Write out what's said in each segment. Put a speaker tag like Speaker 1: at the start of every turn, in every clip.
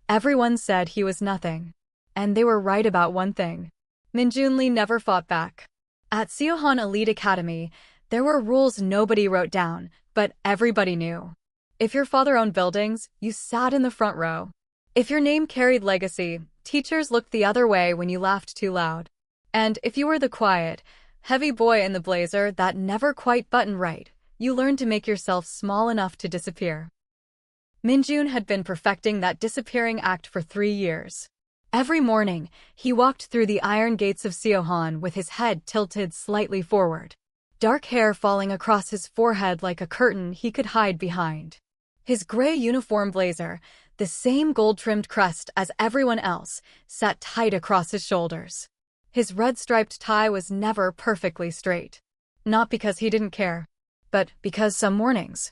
Speaker 1: Everyone said he was nothing. And they were right about one thing. Minjun Lee never fought back. At Seohan Elite Academy, there were rules nobody wrote down, but everybody knew. If your father owned buildings, you sat in the front row. If your name carried legacy, teachers looked the other way when you laughed too loud. And if you were the quiet, heavy boy in the blazer that never quite buttoned right, you learned to make yourself small enough to disappear. Minjun had been perfecting that disappearing act for 3 years. Every morning, he walked through the iron gates of Seohan with his head tilted slightly forward. Dark hair falling across his forehead like a curtain he could hide behind. His gray uniform blazer, the same gold-trimmed crest as everyone else, sat tight across his shoulders. His red-striped tie was never perfectly straight. Not because he didn't care, but because some mornings,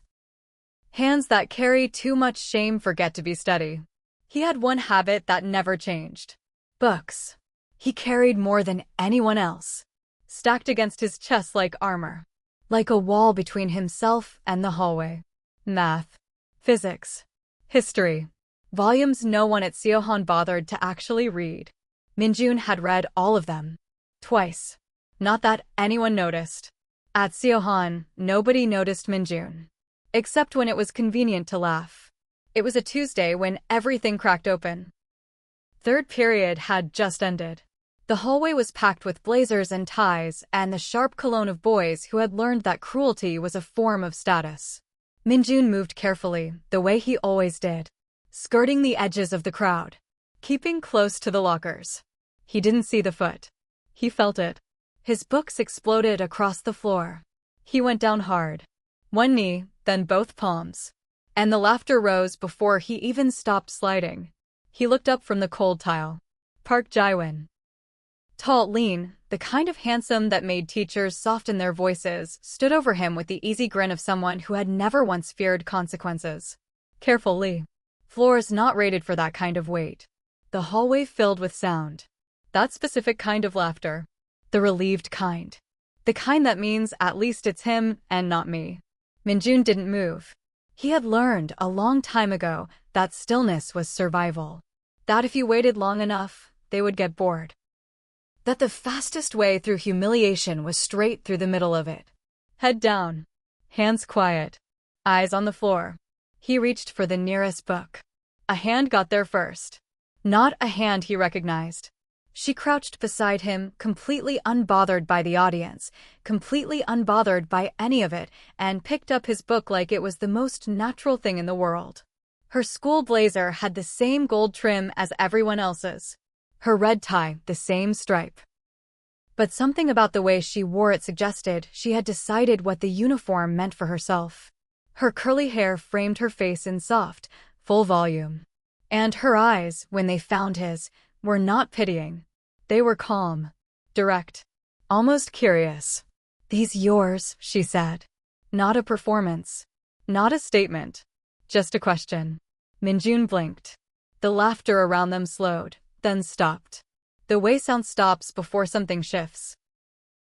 Speaker 1: hands that carry too much shame forget to be steady. He had one habit that never changed. Books. He carried more than anyone else, stacked against his chest like armor, like a wall between himself and the hallway. Math, physics, history, volumes no one at Seohan bothered to actually read. Minjun had read all of them. Twice. Not that anyone noticed. At Seohan, nobody noticed Minjun. Except when it was convenient to laugh. It was a Tuesday when everything cracked open. Third period had just ended. The hallway was packed with blazers and ties and the sharp cologne of boys who had learned that cruelty was a form of status. Minjun moved carefully, the way he always did, skirting the edges of the crowd, keeping close to the lockers. He didn't see the foot. He felt it. His books exploded across the floor. He went down hard. One knee, then both palms. And the laughter rose before he even stopped sliding. He looked up from the cold tile. Park Jae-won. Tall, lean, the kind of handsome that made teachers soften their voices, stood over him with the easy grin of someone who had never once feared consequences. Careful, Lee. Floor's not rated for that kind of weight. The hallway filled with sound. That specific kind of laughter. The relieved kind. The kind that means at least it's him and not me. Minjun didn't move. He had learned a long time ago that stillness was survival. That if you waited long enough, they would get bored. That the fastest way through humiliation was straight through the middle of it. Head down. Hands quiet. Eyes on the floor. He reached for the nearest book. A hand got there first. Not a hand he recognized. She crouched beside him, completely unbothered by the audience, completely unbothered by any of it, and picked up his book like it was the most natural thing in the world. Her school blazer had the same gold trim as everyone else's. Her red tie, the same stripe. But something about the way she wore it suggested she had decided what the uniform meant for herself. Her curly hair framed her face in soft, full volume. And her eyes, when they found his, were not pitying. They were calm, direct, almost curious. "These yours," she said. Not a performance. Not a statement. Just a question. Minjun blinked. The laughter around them slowed, then stopped. The way sound stops before something shifts.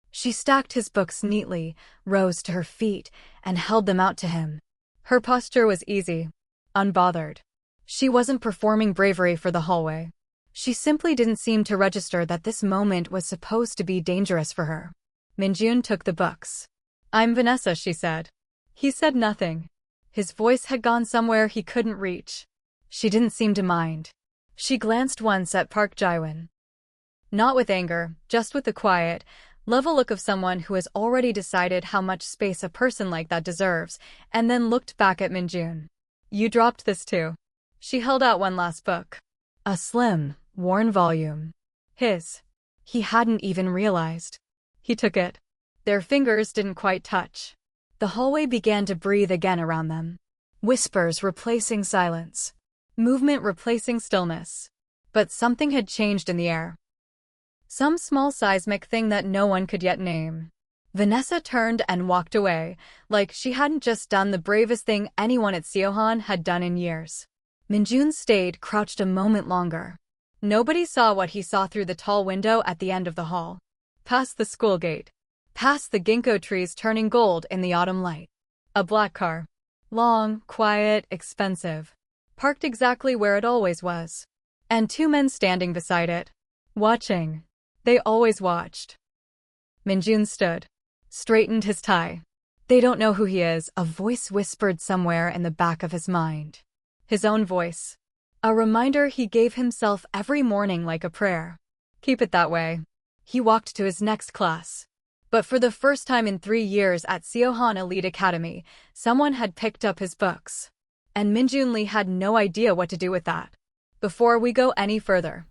Speaker 1: She stacked his books neatly, rose to her feet, and held them out to him. Her posture was easy, unbothered. She wasn't performing bravery for the hallway. She simply didn't seem to register that this moment was supposed to be dangerous for her. Minjun took the books. "I'm Vanessa," she said. He said nothing. His voice had gone somewhere he couldn't reach. She didn't seem to mind. She glanced once at Park Jae-won. Not with anger, just with the quiet, level look of someone who has already decided how much space a person like that deserves, and then looked back at Minjun. "You dropped this too." She held out one last book. A slim, worn volume. His. He hadn't even realized. He took it. Their fingers didn't quite touch. The hallway began to breathe again around them. Whispers replacing silence. Movement replacing stillness. But something had changed in the air. Some small seismic thing that no one could yet name. Vanessa turned and walked away, like she hadn't just done the bravest thing anyone at Seohan had done in years. Minjun stayed crouched a moment longer. Nobody saw what he saw through the tall window at the end of the hall. Past the school gate. Past the ginkgo trees turning gold in the autumn light. A black car. Long, quiet, expensive. parked exactly where it always was, and two men standing beside it, watching. They always watched. Minjay stood, straightened his tie. They don't know who he is, a voice whispered somewhere in the back of his mind. His own voice. A reminder he gave himself every morning like a prayer. Keep it that way. He walked to his next class. But for the first time in 3 years at Seohan Elite Academy, someone had picked up his books. And Minjay had no idea what to do with that. Before we go any further,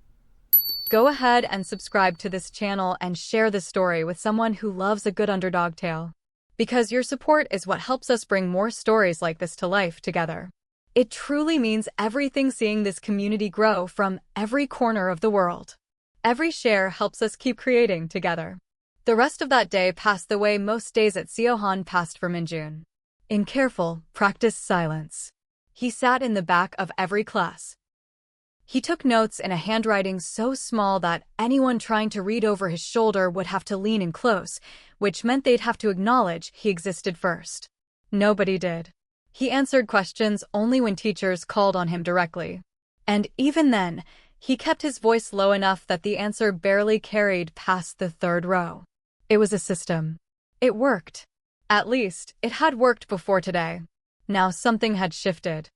Speaker 1: go ahead and subscribe to this channel and share this story with someone who loves a good underdog tale. Because your support is what helps us bring more stories like this to life together. It truly means everything seeing this community grow from every corner of the world. Every share helps us keep creating together. The rest of that day passed the way most days at Seohan passed for Minjay. In careful, practiced silence. He sat in the back of every class. He took notes in a handwriting so small that anyone trying to read over his shoulder would have to lean in close, which meant they'd have to acknowledge he existed first. Nobody did. He answered questions only when teachers called on him directly. And even then, he kept his voice low enough that the answer barely carried past the third row. It was a system. It worked. At least, it had worked before today. Now something had shifted.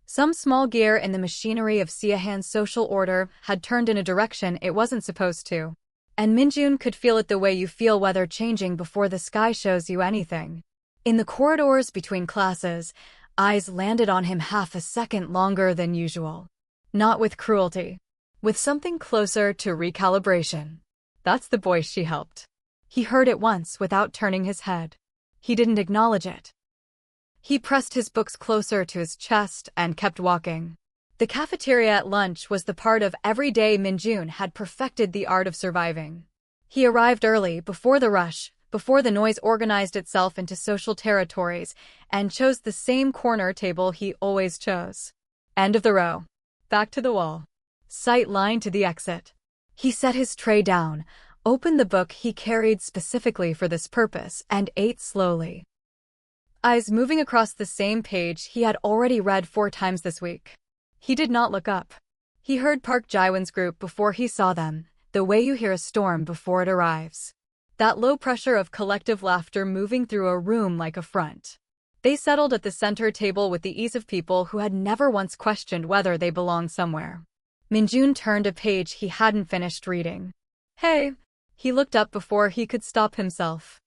Speaker 1: Some small gear in the machinery of Seohan's social order had turned in a direction it wasn't supposed to. And Minjay could feel it the way you feel weather changing before the sky shows you anything. In the corridors between classes, eyes landed on him half a second longer than usual. Not with cruelty. With something closer to recalibration. That's the voice she helped. He heard it once without turning his head. He didn't acknowledge it. He pressed his books closer to his chest and kept walking. The cafeteria at lunch was the part of every day Minjay had perfected the art of surviving. He arrived early, before the rush, before the noise organized itself into social territories, and chose the same corner table he always chose. End of the row. Back to the wall. Sight line to the exit. He set his tray down, opened the book he carried specifically for this purpose, and ate slowly. Eyes moving across the same page he had already read 4 times this week. He did not look up. He heard Park Jae-won's group before he saw them, the way you hear a storm before it arrives. That low pressure of collective laughter moving through a room like a front. They settled at the center table with the ease of people who had never once questioned whether they belonged somewhere. Minjay turned a page he hadn't finished reading. Hey! He looked up before he could stop himself.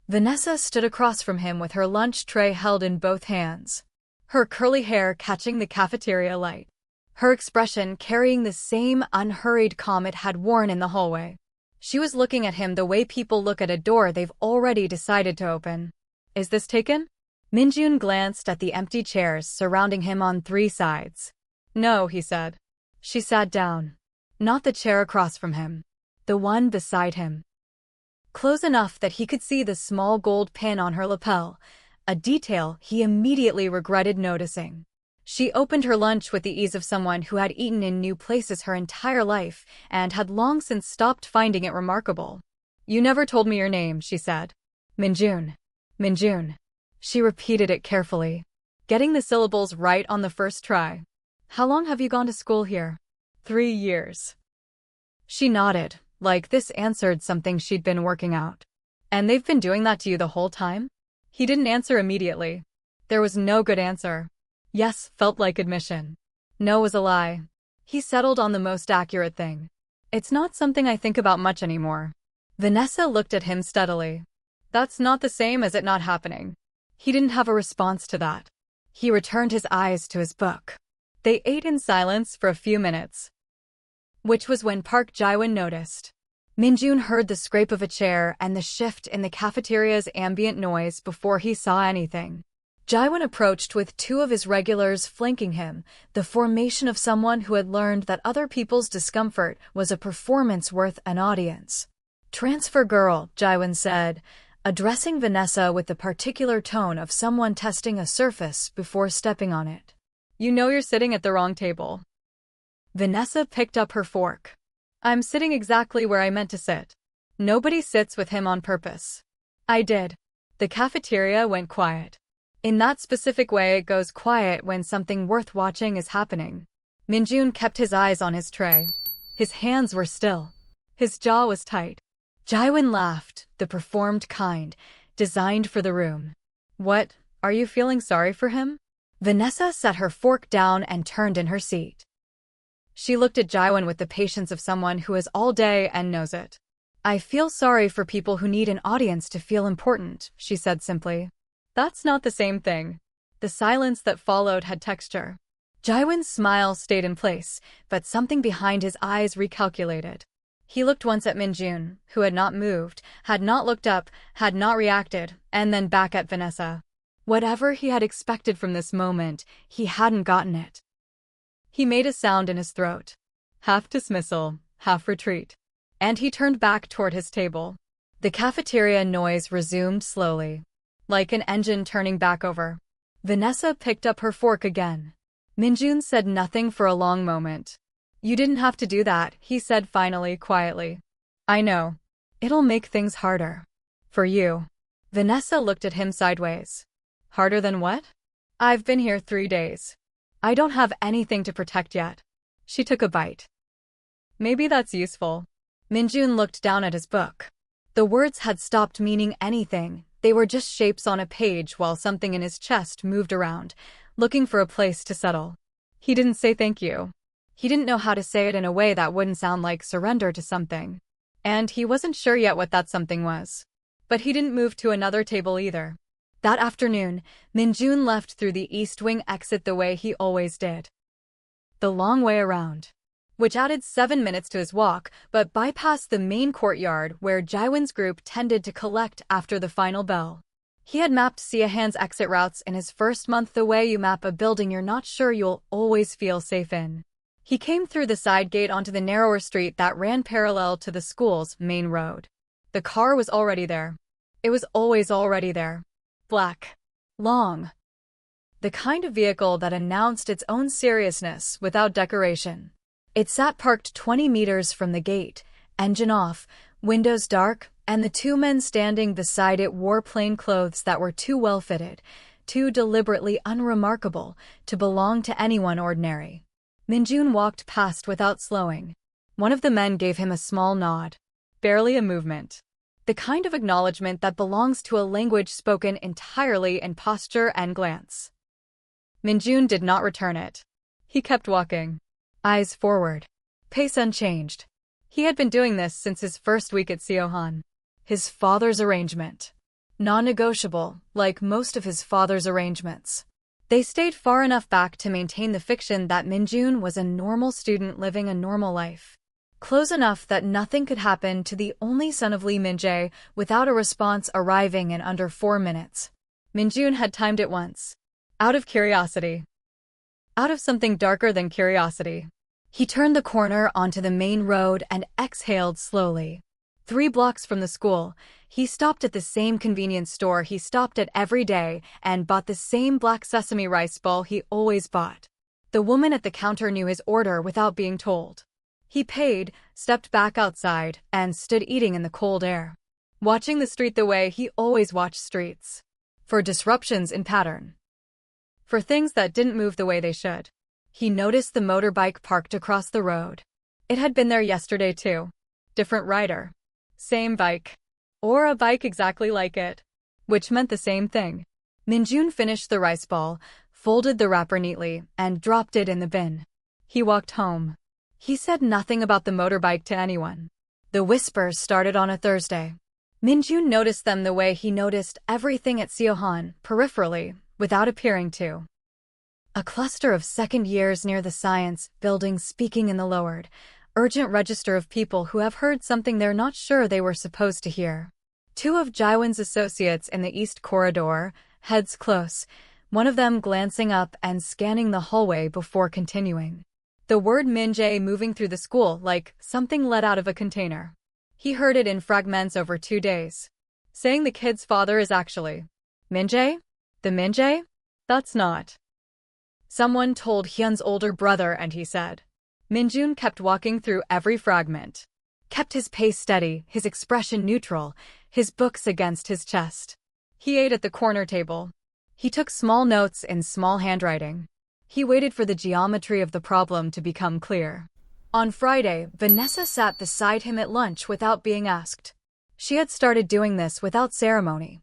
Speaker 1: Vanessa stood across from him with her lunch tray held in both hands. Her curly hair catching the cafeteria light. Her expression carrying the same unhurried calm it had worn in the hallway. She was looking at him the way people look at a door they've already decided to open. Is this taken? Minjay glanced at the empty chairs surrounding him on 3 sides. No, he said. She sat down. Not the chair across from him. The one beside him. Close enough that he could see the small gold pin on her lapel, a detail he immediately regretted noticing. She opened her lunch with the ease of someone who had eaten in new places her entire life and had long since stopped finding it remarkable. You never told me your name, she said. Minjay. Minjay. She repeated it carefully, getting the syllables right on the first try. How long have you gone to school here? 3 years. She nodded, like this answered something she'd been working out. And they've been doing that to you the whole time? He didn't answer immediately. There was no good answer. Yes felt like admission. No was a lie. He settled on the most accurate thing. It's not something I think about much anymore. Vanessa looked at him steadily. That's not the same as it not happening. He didn't have a response to that. He returned his eyes to his book. They ate in silence for a few minutes. Which was when Park Jae-won noticed. Minjay heard the scrape of a chair and the shift in the cafeteria's ambient noise before he saw anything. Jae-won approached with 2 of his regulars flanking him, the formation of someone who had learned that other people's discomfort was a performance worth an audience. Transfer girl, Jae-won said, addressing Vanessa with the particular tone of someone testing a surface before stepping on it. You know you're sitting at the wrong table. Vanessa picked up her fork. I'm sitting exactly where I meant to sit. Nobody sits with him on purpose. I did. The cafeteria went quiet. In that specific way, it goes quiet when something worth watching is happening. Minjun kept his eyes on his tray. His hands were still. His jaw was tight. Jaewon laughed, the performed kind, designed for the room. What, are you feeling sorry for him? Vanessa set her fork down and turned in her seat. She looked at Jaewon with the patience of someone who is all day and knows it. I feel sorry for people who need an audience to feel important, she said simply. That's not the same thing. The silence that followed had texture. Jaewon's smile stayed in place, but something behind his eyes recalculated. He looked once at Minjun, who had not moved, had not looked up, had not reacted, and then back at Vanessa. Whatever he had expected from this moment, he hadn't gotten it. He made a sound in his throat. Half dismissal, half retreat. And he turned back toward his table. The cafeteria noise resumed slowly, like an engine turning back over. Vanessa picked up her fork again. Minjun said nothing for a long moment. You didn't have to do that, he said finally, quietly. I know. It'll make things harder. For you. Vanessa looked at him sideways. Harder than what? I've been here 3 days. I don't have anything to protect yet. She took a bite. Maybe that's useful. Minjun looked down at his book. The words had stopped meaning anything. They were just shapes on a page while something in his chest moved around, looking for a place to settle. He didn't say thank you. He didn't know how to say it in a way that wouldn't sound like surrender to something. And he wasn't sure yet what that something was. But he didn't move to another table either. That afternoon, Minjun left through the East Wing exit the way he always did. The long way around. Which added 7 minutes to his walk, but bypassed the main courtyard where Jaewon's group tended to collect after the final bell. He had mapped Seohan's exit routes in his first month the way you map a building you're not sure you'll always feel safe in. He came through the side gate onto the narrower street that ran parallel to the school's main road. The car was already there. It was always already there. Black. Long. The kind of vehicle that announced its own seriousness without decoration. It sat parked 20 meters from the gate, engine off, windows dark, and the 2 men standing beside it wore plain clothes that were too well-fitted, too deliberately unremarkable, to belong to anyone ordinary. Minjun walked past without slowing. One of the men gave him a small nod. Barely a movement. The kind of acknowledgement that belongs to a language spoken entirely in posture and glance. Minjun did not return it. He kept walking. Eyes forward. Pace unchanged. He had been doing this since his first week at Seohan. His father's arrangement. Non-negotiable, like most of his father's arrangements. They stayed far enough back to maintain the fiction that Minjun was a normal student living a normal life. Close enough that nothing could happen to the only son of Lee Minjay without a response arriving in under 4 minutes. Minjun had timed it once. Out of curiosity. Out of something darker than curiosity. He turned the corner onto the main road and exhaled slowly. 3 blocks from the school, he stopped at the same convenience store he stopped at every day and bought the same black sesame rice ball he always bought. The woman at the counter knew his order without being told. He paid, stepped back outside, and stood eating in the cold air. Watching the street the way he always watched streets. For disruptions in pattern. For things that didn't move the way they should. He noticed the motorbike parked across the road. It had been there yesterday too. Different rider. Same bike. Or a bike exactly like it. Which meant the same thing. Minjun finished the rice ball, folded the wrapper neatly, and dropped it in the bin. He walked home. He said nothing about the motorbike to anyone. The whispers started on a Thursday. Minjun noticed them the way he noticed everything at Seohan, peripherally, without appearing to. A cluster of second years near the science building speaking in the lowered, urgent register of people who have heard something they're not sure they were supposed to hear. 2 of Jaewon's associates in the East Corridor, heads close, one of them glancing up and scanning the hallway before continuing. The word Minjay moving through the school like something let out of a container. He heard it in fragments over 2 days. Saying the kid's father is actually Minjay? The Minjay? That's not. Someone told Hyun's older brother and he said. Minjun kept walking through every fragment. Kept his pace steady, his expression neutral, his books against his chest. He ate at the corner table. He took small notes in small handwriting. He waited for the geometry of the problem to become clear. On Friday, Vanessa sat beside him at lunch without being asked. She had started doing this without ceremony.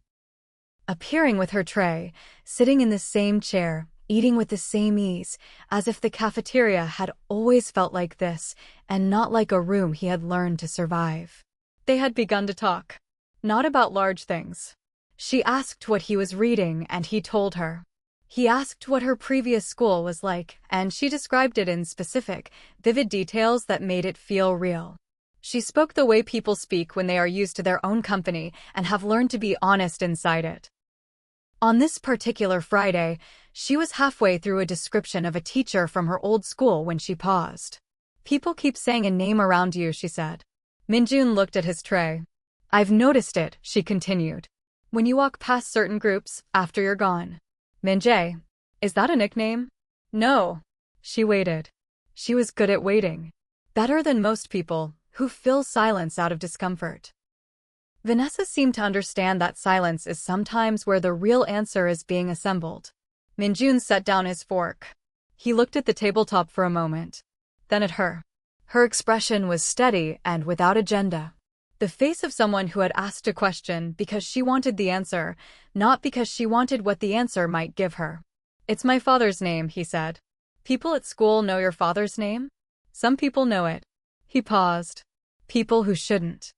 Speaker 1: Appearing with her tray, sitting in the same chair, eating with the same ease, as if the cafeteria had always felt like this, and not like a room he had learned to survive. They had begun to talk. Not about large things. She asked what he was reading, and he told her. He asked what her previous school was like, and she described it in specific, vivid details that made it feel real. She spoke the way people speak when they are used to their own company and have learned to be honest inside it. On this particular Friday, she was halfway through a description of a teacher from her old school when she paused. "People keep saying a name around you," she said. Minjay looked at his tray. "I've noticed it," she continued. "When you walk past certain groups, after you're gone." "Minjay, is that a nickname?" "No." She waited. She was good at waiting. Better than most people, who fill silence out of discomfort. Vanessa seemed to understand that silence is sometimes where the real answer is being assembled. Minjay set down his fork. He looked at the tabletop for a moment. Then at her. Her expression was steady and without agenda. The face of someone who had asked a question because she wanted the answer, not because she wanted what the answer might give her. "It's my father's name," he said. "People at school know your father's name?" "Some people know it." He paused. "People who shouldn't."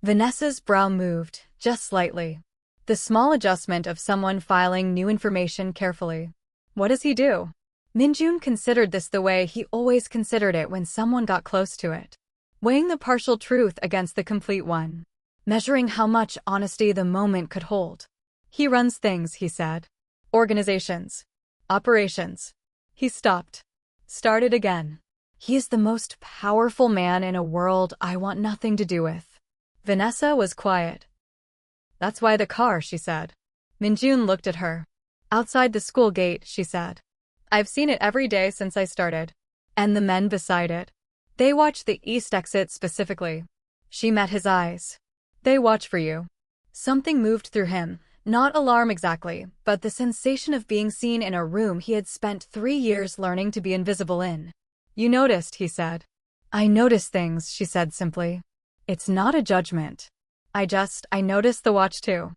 Speaker 1: Vanessa's brow moved, just slightly. The small adjustment of someone filing new information carefully. "What does he do?" Minjay considered this the way he always considered it when someone got close to it. Weighing the partial truth against the complete one. Measuring how much honesty the moment could hold. "He runs things," he said. "Organizations. Operations." He stopped. Started again. "He is the most powerful man in a world I want nothing to do with." Vanessa was quiet. "That's why the car," she said. Minjay looked at her. "Outside the school gate," she said. "I've seen it every day since I started." "And the men beside it?" "They watch the east exit specifically." She met his eyes. "They watch for you." Something moved through him, not alarm exactly, but the sensation of being seen in a room he had spent 3 years learning to be invisible in. "You noticed," he said. "I notice things," she said simply. "It's not a judgment. I noticed the watch too."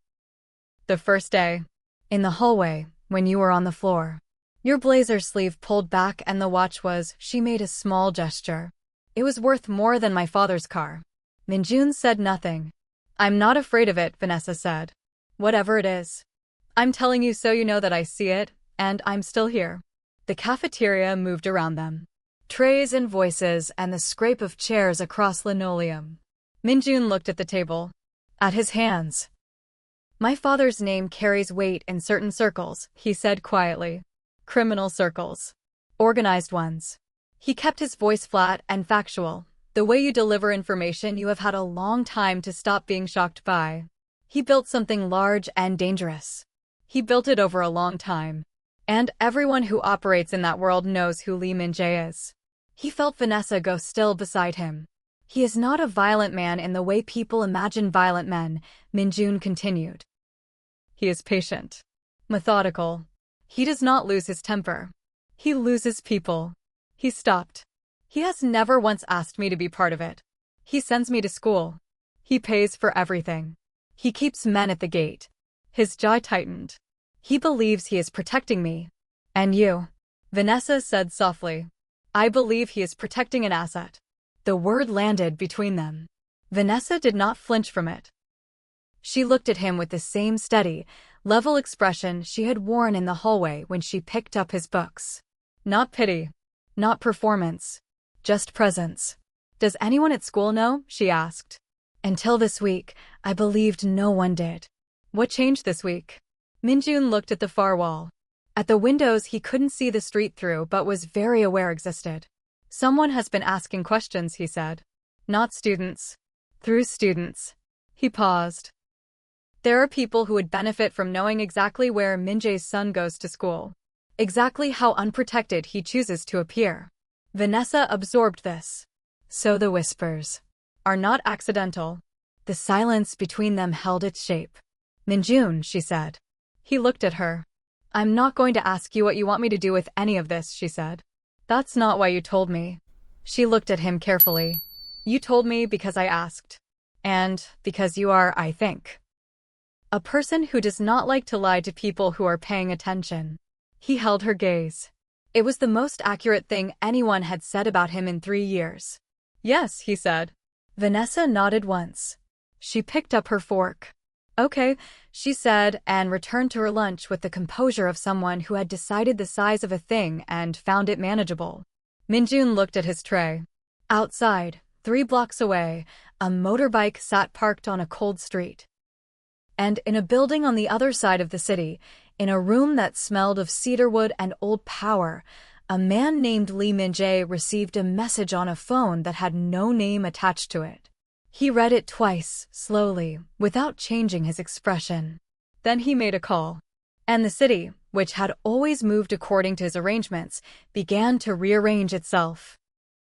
Speaker 1: "The first day. In the hallway, when you were on the floor. Your blazer sleeve pulled back and the watch was," she made a small gesture. "It was worth more than my father's car." Minjay said nothing. "I'm not afraid of it," Vanessa said. "Whatever it is. I'm telling you so you know that I see it, and I'm still here." The cafeteria moved around them. Trays and voices and the scrape of chairs across linoleum. Minjay looked at the table. At his hands. "My father's name carries weight in certain circles," he said quietly. "Criminal circles. Organized ones." He kept his voice flat and factual. "The way you deliver information you have had a long time to stop being shocked by. He built something large and dangerous. He built it over a long time. And everyone who operates in that world knows who Lee Minjay is." He felt Vanessa go still beside him. "He is not a violent man in the way people imagine violent men," Minjay continued. "He is patient. Methodical. He does not lose his temper. He loses people." He stopped. "He has never once asked me to be part of it. He sends me to school. He pays for everything. He keeps men at the gate." His jaw tightened. "He believes he is protecting me. And you," Vanessa said softly. "I believe he is protecting an asset." The word landed between them. Vanessa did not flinch from it. She looked at him with the same steady, level expression she had worn in the hallway when she picked up his books. Not pity. Not performance. Just presence. "Does anyone at school know?" she asked. "Until this week, I believed no one did." "What changed this week?" Minjay looked at the far wall. At the windows he couldn't see the street through but was very aware existed. "Someone has been asking questions," he said. "Not students. Through students." He paused. "There are people who would benefit from knowing exactly where Minjay's son goes to school. Exactly how unprotected he chooses to appear." Vanessa absorbed this. "So the whispers are not accidental." The silence between them held its shape. "Minjay," she said. He looked at her. "I'm not going to ask you what you want me to do with any of this," she said. "That's not why you told me." She looked at him carefully. "You told me because I asked. And because you are, I think, a person who does not like to lie to people who are paying attention." He held her gaze. It was the most accurate thing anyone had said about him in 3 years. "Yes," he said. Vanessa nodded once. She picked up her fork. "Okay," she said, and returned to her lunch with the composure of someone who had decided the size of a thing and found it manageable. Minjay looked at his tray. Outside, 3 blocks away, a motorbike sat parked on a cold street. And in a building on the other side of the city, in a room that smelled of cedarwood and old power, a man named Minjay received a message on a phone that had no name attached to it. He read it twice, slowly, without changing his expression. Then he made a call. And the city, which had always moved according to his arrangements, began to rearrange itself.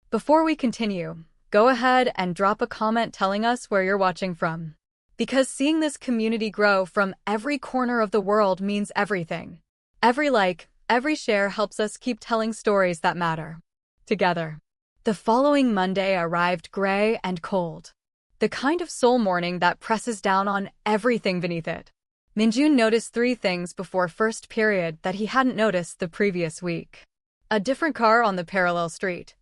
Speaker 1: Before we continue, go ahead and drop a comment telling us where you're watching from. Because seeing this community grow from every corner of the world means everything. Every like, every share helps us keep telling stories that matter. Together. The following Monday arrived gray and cold. The kind of soul morning that presses down on everything beneath it. Minjay noticed 3 things before first period that he hadn't noticed the previous week. A different car on the parallel street.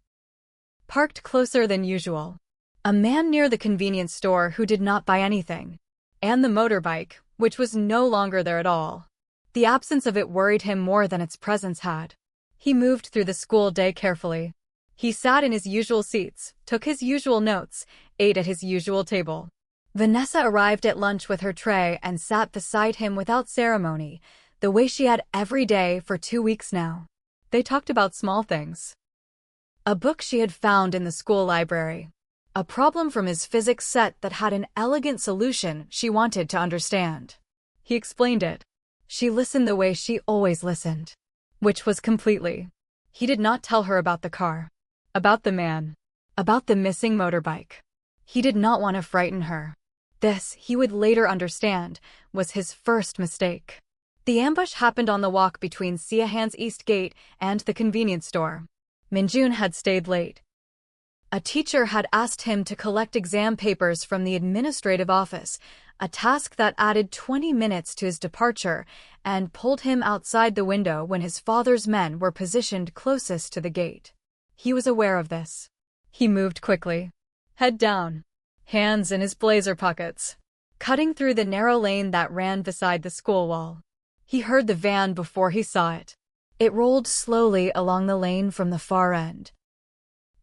Speaker 1: Parked closer than usual. A man near the convenience store who did not buy anything. And the motorbike, which was no longer there at all. The absence of it worried him more than its presence had. He moved through the school day carefully. He sat in his usual seats, took his usual notes, ate at his usual table. Vanessa arrived at lunch with her tray and sat beside him without ceremony, the way she had every day for 2 weeks now. They talked about small things. A book she had found in the school library. A problem from his physics set that had an elegant solution she wanted to understand. He explained it. She listened the way she always listened. Which was completely. He did not tell her about the car. About the man. About the missing motorbike. He did not want to frighten her. This, he would later understand, was his first mistake. The ambush happened on the walk between Siahan's East Gate and the convenience store. Minjay had stayed late. A teacher had asked him to collect exam papers from the administrative office, a task that added 20 minutes to his departure and pulled him outside the window when his father's men were positioned closest to the gate. He was aware of this. He moved quickly. Head down. Hands in his blazer pockets. Cutting through the narrow lane that ran beside the school wall. He heard the van before he saw it. It rolled slowly along the lane from the far end.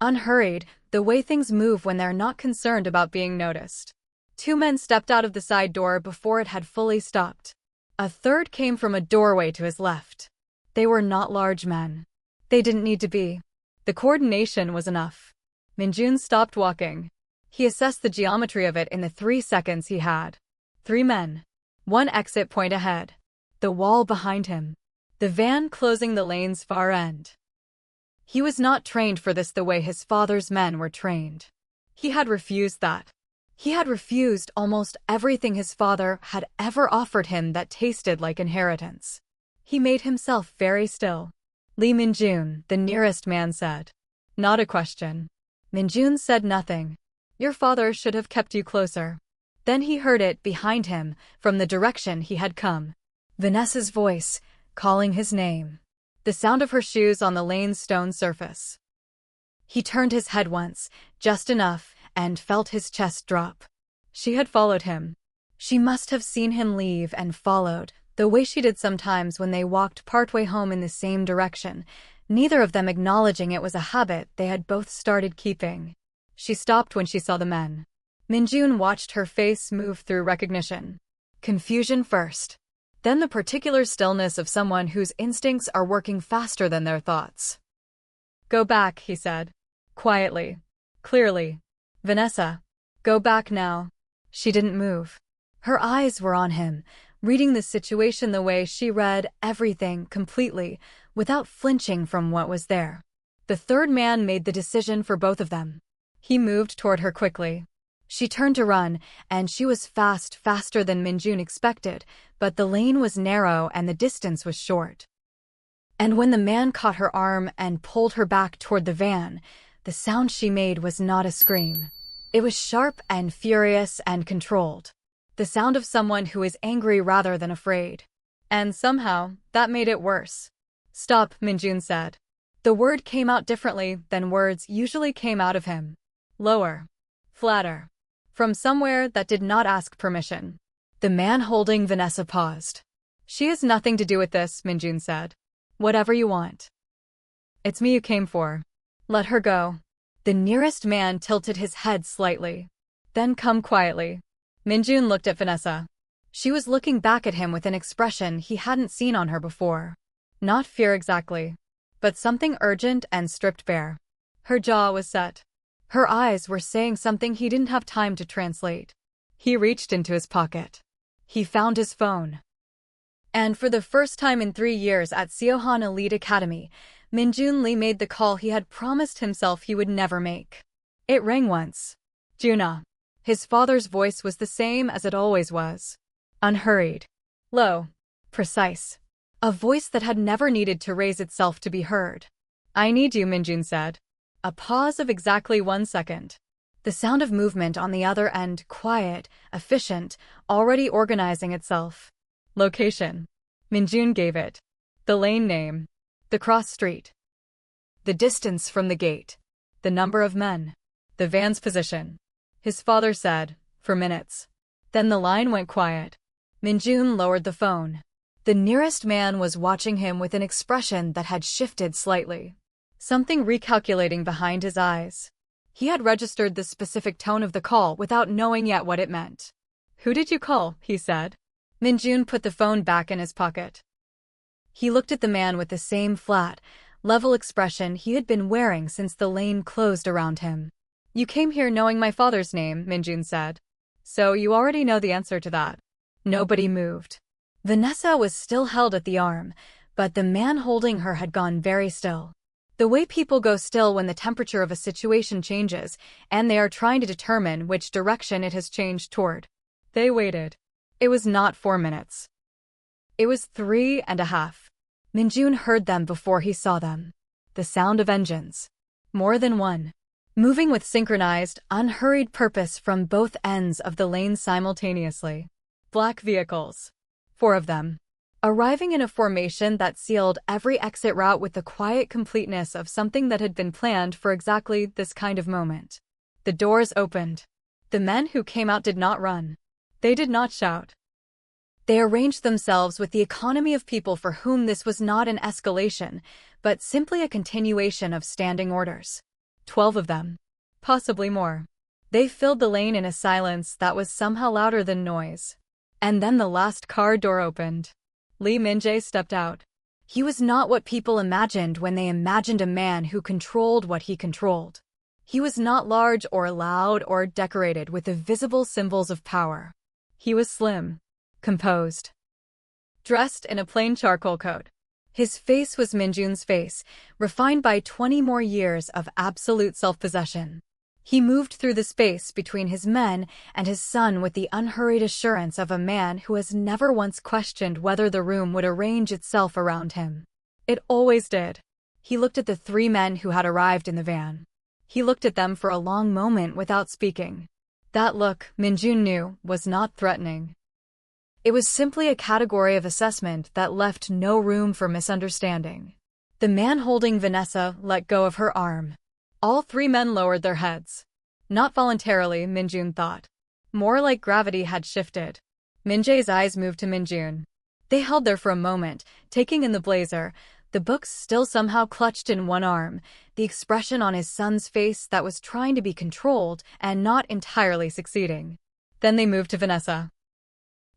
Speaker 1: Unhurried, the way things move when they're not concerned about being noticed. 2 men stepped out of the side door before it had fully stopped. A third came from a doorway to his left. They were not large men. They didn't need to be. The coordination was enough. Minjay stopped walking. He assessed the geometry of it in the 3 seconds he had. 3 men. 1 exit point ahead. The wall behind him. The van closing the lane's far end. He was not trained for this the way his father's men were trained. He had refused that. He had refused almost everything his father had ever offered him that tasted like inheritance. He made himself very still. Minjay, the nearest man, said. Not a question. Minjay said nothing. Your father should have kept you closer. Then he heard it behind him, from the direction he had come. Vanessa's voice, calling his name. The sound of her shoes on the lane's stone surface. He turned his head once, just enough, and felt his chest drop. She had followed him. She must have seen him leave and followed, the way she did sometimes when they walked partway home in the same direction, neither of them acknowledging it was a habit they had both started keeping. She stopped when she saw the men. Minjay watched her face move through recognition. Confusion first. Then the particular stillness of someone whose instincts are working faster than their thoughts. Go back, he said. Quietly. Clearly. Vanessa. Go back now. She didn't move. Her eyes were on him, reading the situation the way she read everything completely, without flinching from what was there. The third man made the decision for both of them. He moved toward her quickly. She turned to run, and she was faster than Minjun expected, but the lane was narrow and the distance was short. And when the man caught her arm and pulled her back toward the van, the sound she made was not a scream. It was sharp and furious and controlled. The sound of someone who is angry rather than afraid. And somehow, that made it worse. "Stop," Minjun said. The word came out differently than words usually came out of him. Lower. Flatter. From somewhere that did not ask permission. The man holding Vanessa paused. "She has nothing to do with this," Minjun said. "Whatever you want. It's me you came for. Let her go." The nearest man tilted his head slightly. "Then come quietly." Minjun looked at Vanessa. She was looking back at him with an expression he hadn't seen on her before. Not fear exactly, but something urgent and stripped bare. Her jaw was set. Her eyes were saying something he didn't have time to translate. He reached into his pocket. He found his phone. And for the first time in 3 years at Seohan Elite Academy, Minjun Lee made the call he had promised himself he would never make. It rang once. "Juna." His father's voice was the same as it always was. Unhurried. Low. Precise. A voice that had never needed to raise itself to be heard. "I need you," Minjun said. A pause of exactly 1 second. The sound of movement on the other end, quiet, efficient, already organizing itself. Location. Minjun gave it. The lane name. The cross street. The distance from the gate. The number of men. The van's position. His father said, "For minutes." Then the line went quiet. Minjun lowered the phone. The nearest man was watching him with an expression that had shifted slightly. Something recalculating behind his eyes. He had registered the specific tone of the call without knowing yet what it meant. "Who did you call?" he said. Minjun put the phone back in his pocket. He looked at the man with the same flat, level expression he had been wearing since the lane closed around him. "You came here knowing my father's name," Minjun said. "So you already know the answer to that." Nobody moved. Vanessa was still held at the arm, but the man holding her had gone very still. The way people go still when the temperature of a situation changes, and they are trying to determine which direction it has changed toward. They waited. It was not 4 minutes. It was 3.5. Minjun heard them before he saw them. The sound of engines. More than one. Moving with synchronized, unhurried purpose from both ends of the lane simultaneously. Black vehicles. 4 of them. Arriving in a formation that sealed every exit route with the quiet completeness of something that had been planned for exactly this kind of moment. The doors opened. The men who came out did not run. They did not shout. They arranged themselves with the economy of people for whom this was not an escalation, but simply a continuation of standing orders. 12 of them. Possibly more. They filled the lane in a silence that was somehow louder than noise. And then the last car door opened. Lee Minjay stepped out. He was not what people imagined when they imagined a man who controlled what he controlled. He was not large or loud or decorated with the visible symbols of power. He was slim. Composed. Dressed in a plain charcoal coat. His face was Minjun's face, refined by 20 more years of absolute self-possession. He moved through the space between his men and his son with the unhurried assurance of a man who has never once questioned whether the room would arrange itself around him. It always did. He looked at the 3 men who had arrived in the van. He looked at them for a long moment without speaking. That look, Minjun knew, was not threatening. It was simply a category of assessment that left no room for misunderstanding. The man holding Vanessa let go of her arm. All 3 men lowered their heads. Not voluntarily, Minjun thought. More like gravity had shifted. Minjay's eyes moved to Minjun. They held there for a moment, taking in the blazer, the books still somehow clutched in one arm, the expression on his son's face that was trying to be controlled and not entirely succeeding. Then they moved to Vanessa.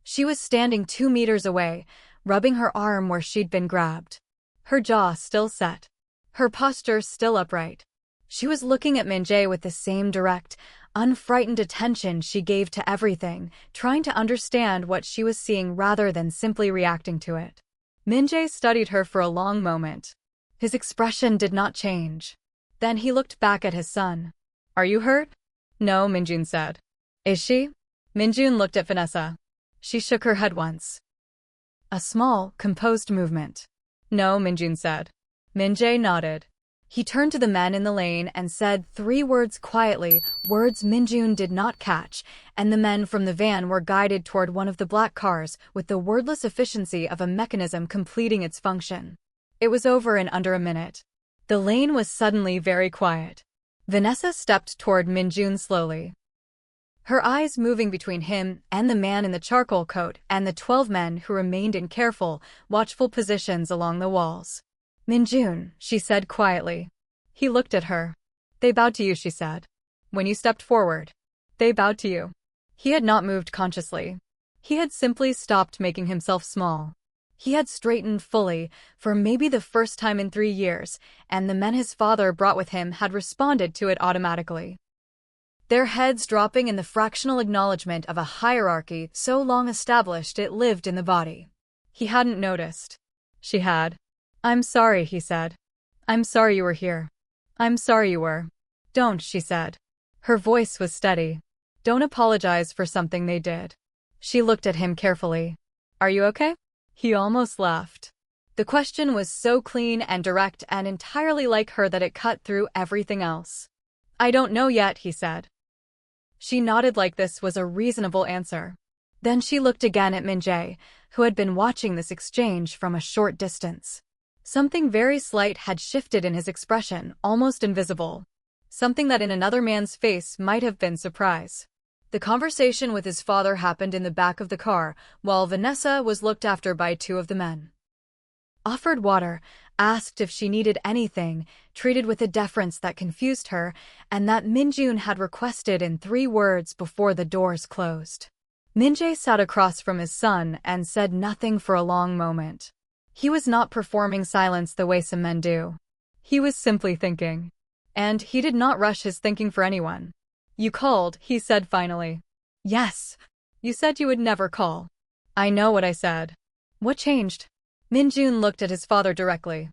Speaker 1: She was standing 2 meters away, rubbing her arm where she'd been grabbed. Her jaw still set. Her posture still upright. She was looking at Minjay with the same direct, unfrightened attention she gave to everything, trying to understand what she was seeing rather than simply reacting to it. Minjay studied her for a long moment. His expression did not change. Then he looked back at his son. "Are you hurt?" "No," Minjun said. Is she? Minjun looked at Vanessa. She shook her head once. A small, composed movement. No, Minjun said. Minjay nodded. He turned to the men in the lane and said 3 words quietly, words Minjun did not catch, and the men from the van were guided toward one of the black cars with the wordless efficiency of a mechanism completing its function. It was over in under a minute. The lane was suddenly very quiet. Vanessa stepped toward Minjun slowly, her eyes moving between him and the man in the charcoal coat and the 12 men who remained in careful, watchful positions along the walls. Minjun, she said quietly. He looked at her. They bowed to you, she said. When you stepped forward, they bowed to you. He had not moved consciously. He had simply stopped making himself small. He had straightened fully, for maybe the first time in 3 years, and the men his father brought with him had responded to it automatically. Their heads dropping in the fractional acknowledgement of a hierarchy so long established it lived in the body. He hadn't noticed. She had. I'm sorry, he said. I'm sorry you were here. I'm sorry you were. Don't, she said. Her voice was steady. Don't apologize for something they did. She looked at him carefully. Are you okay? He almost laughed. The question was so clean and direct and entirely like her that it cut through everything else. I don't know yet, he said. She nodded like this was a reasonable answer. Then she looked again at Minjay, who had been watching this exchange from a short distance. Something very slight had shifted in his expression, almost invisible. Something that in another man's face might have been surprise. The conversation with his father happened in the back of the car, while Vanessa was looked after by 2 of the men. Offered water, asked if she needed anything, treated with a deference that confused her, and that Minjun had requested in 3 words before the doors closed. Minjay sat across from his son and said nothing for a long moment. He was not performing silence the way some men do. He was simply thinking. And he did not rush his thinking for anyone. You called, he said finally. Yes. You said you would never call. I know what I said. What changed? Minjun looked at his father directly.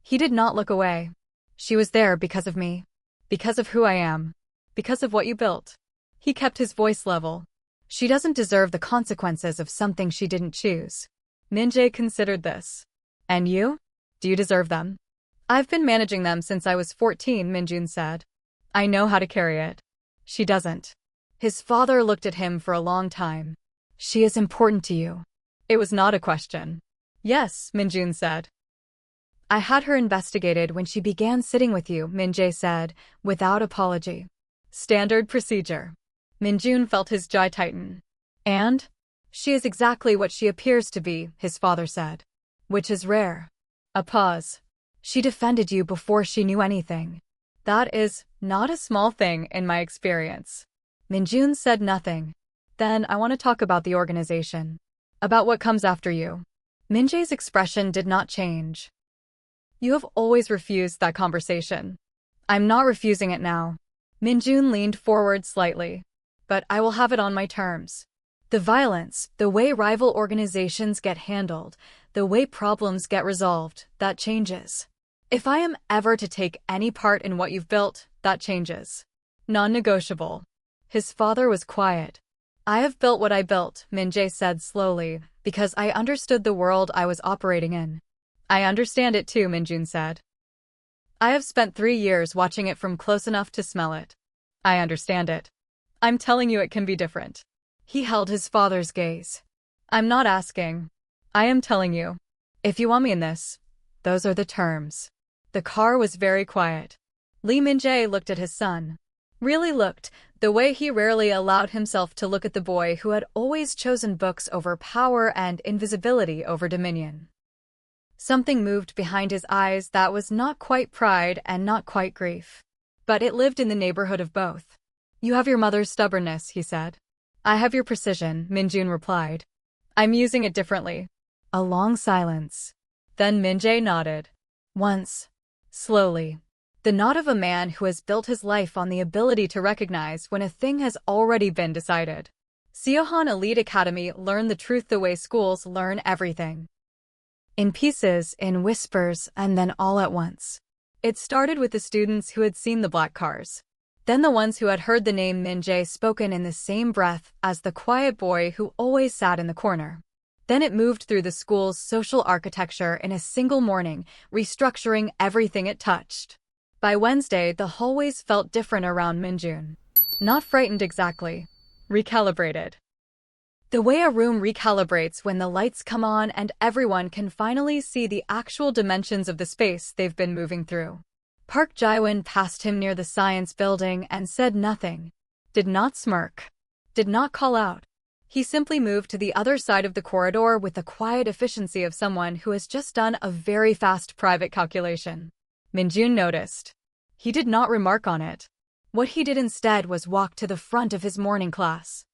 Speaker 1: He did not look away. She was there because of me. Because of who I am. Because of what you built. He kept his voice level. She doesn't deserve the consequences of something she didn't choose. Minjay considered this. And you? Do you deserve them? I've been managing them since I was 14, Minjun said. I know how to carry it. She doesn't. His father looked at him for a long time. She is important to you. It was not a question. Yes, Minjun said. I had her investigated when she began sitting with you, Minjay said, without apology. Standard procedure. Minjun felt his jaw tighten. And? She is exactly what she appears to be, his father said. Which is rare. A pause. She defended you before she knew anything. That is not a small thing in my experience. Minjun said nothing. Then I want to talk about the organization. About what comes after you. Minjay's expression did not change. You have always refused that conversation. I'm not refusing it now. Minjun leaned forward slightly. But I will have it on my terms. The violence, the way rival organizations get handled, the way problems get resolved, that changes. If I am ever to take any part in what you've built, that changes. Non-negotiable. His father was quiet. I have built what I built, Minjay said slowly, because I understood the world I was operating in. I understand it too, Minjun said. I have spent 3 years watching it from close enough to smell it. I understand it. I'm telling you it can be different. He held his father's gaze. I'm not asking. I am telling you. If you want me in this, those are the terms. The car was very quiet. Lee Minjay looked at his son. Really looked, the way he rarely allowed himself to look at the boy who had always chosen books over power and invisibility over dominion. Something moved behind his eyes that was not quite pride and not quite grief. But it lived in the neighborhood of both. You have your mother's stubbornness, he said. I have your precision, Minjun replied. I'm using it differently. A long silence. Then Minjay nodded. Once. Slowly. The nod of a man who has built his life on the ability to recognize when a thing has already been decided. Seohan Elite Academy learned the truth the way schools learn everything. In pieces, in whispers, and then all at once. It started with the students who had seen the black cars. Then the ones who had heard the name Minjay spoken in the same breath as the quiet boy who always sat in the corner. Then it moved through the school's social architecture in a single morning, restructuring everything it touched. By Wednesday, the hallways felt different around Minjun. Not frightened exactly. Recalibrated. The way a room recalibrates when the lights come on and everyone can finally see the actual dimensions of the space they've been moving through. Park Jaewon passed him near the science building and said nothing. Did not smirk. Did not call out. He simply moved to the other side of the corridor with the quiet efficiency of someone who has just done a very fast private calculation. Minjun noticed. He did not remark on it. What he did instead was walk to the front of his morning class.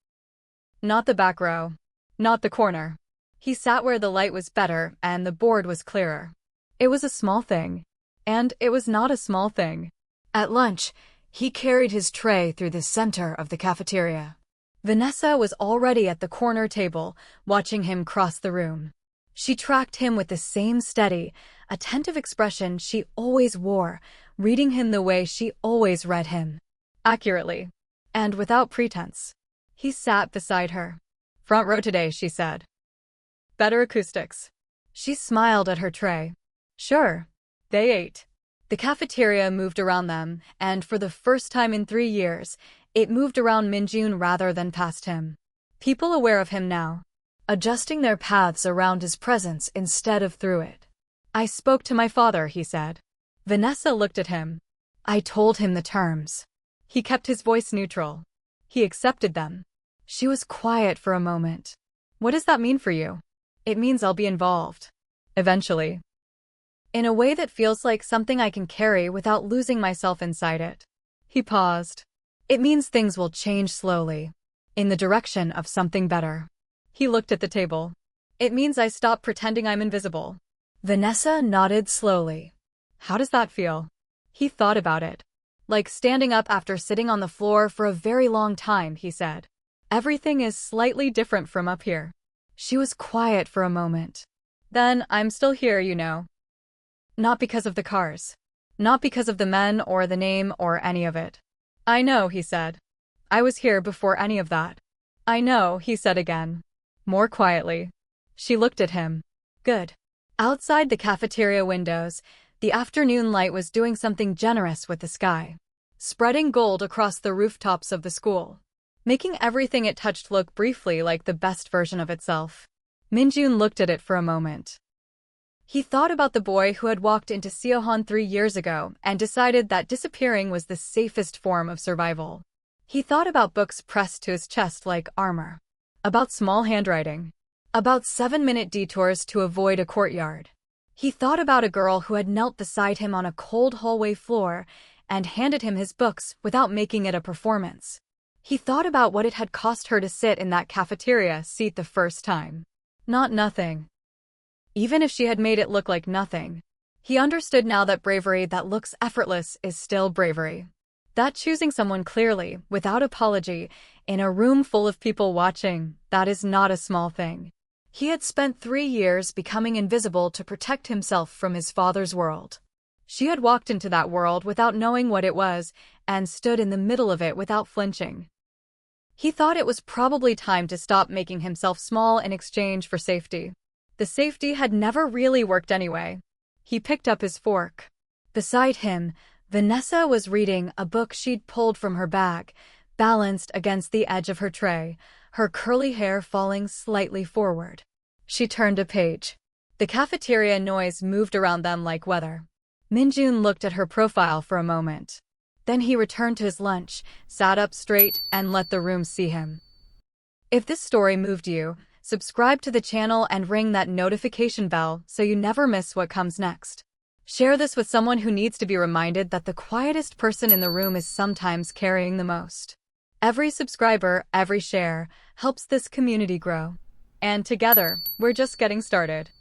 Speaker 1: Not the back row. Not the corner. He sat where the light was better and the board was clearer. It was a small thing. And it was not a small thing. At lunch, he carried his tray through the center of the cafeteria. Vanessa was already at the corner table, watching him cross the room. She tracked him with the same steady, attentive expression she always wore, reading him the way she always read him. Accurately. And without pretense. He sat beside her. Front row today, she said. Better acoustics. She smiled at her tray. Sure. They ate. The cafeteria moved around them, and for the first time in 3 years, it moved around Minjun rather than past him. People aware of him now. Adjusting their paths around his presence instead of through it. I spoke to my father, he said. Vanessa looked at him. I told him the terms. He kept his voice neutral. He accepted them. She was quiet for a moment. What does that mean for you? It means I'll be involved. Eventually. In a way that feels like something I can carry without losing myself inside it. He paused. It means things will change slowly. In the direction of something better. He looked at the table. It means I stop pretending I'm invisible. Vanessa nodded slowly. How does that feel? He thought about it. Like standing up after sitting on the floor for a very long time, he said. Everything is slightly different from up here. She was quiet for a moment. Then, I'm still here, you know. Not because of the cars. Not because of the men or the name or any of it. I know, he said. I was here before any of that. I know, he said again. More quietly. She looked at him. Good. Outside the cafeteria windows, the afternoon light was doing something generous with the sky. Spreading gold across the rooftops of the school. Making everything it touched look briefly like the best version of itself. Minjun looked at it for a moment. He thought about the boy who had walked into Seohan 3 years ago and decided that disappearing was the safest form of survival. He thought about books pressed to his chest like armor. About small handwriting. About 7-minute detours to avoid a courtyard. He thought about a girl who had knelt beside him on a cold hallway floor and handed him his books without making it a performance. He thought about what it had cost her to sit in that cafeteria seat the first time. Not nothing. Even if she had made it look like nothing. He understood now that bravery that looks effortless is still bravery. That choosing someone clearly, without apology, in a room full of people watching, that is not a small thing. He had spent 3 years becoming invisible to protect himself from his father's world. She had walked into that world without knowing what it was, and stood in the middle of it without flinching. He thought it was probably time to stop making himself small in exchange for safety. The safety had never really worked anyway. He picked up his fork. Beside him, Vanessa was reading a book she'd pulled from her bag, balanced against the edge of her tray, her curly hair falling slightly forward. She turned a page. The cafeteria noise moved around them like weather. Minjun looked at her profile for a moment. Then he returned to his lunch, sat up straight, and let the room see him. If this story moved you, subscribe to the channel and ring that notification bell so you never miss what comes next. Share this with someone who needs to be reminded that the quietest person in the room is sometimes carrying the most. Every subscriber, every share, helps this community grow. And together, we're just getting started.